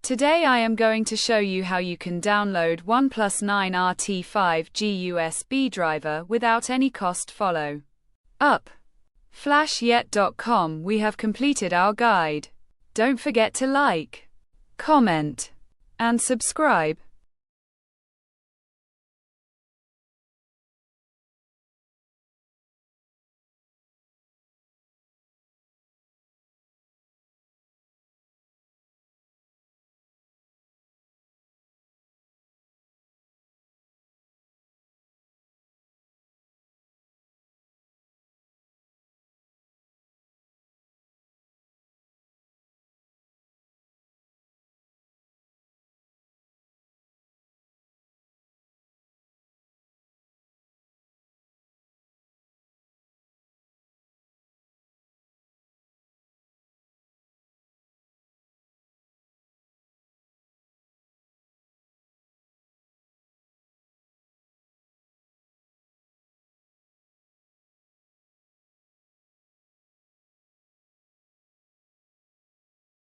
Today I am going to show you how you can download OnePlus 9RT 5G USB driver without any cost. Follow up. Flashyet.com. We have completed our guide. Don't forget to like, comment, and subscribe.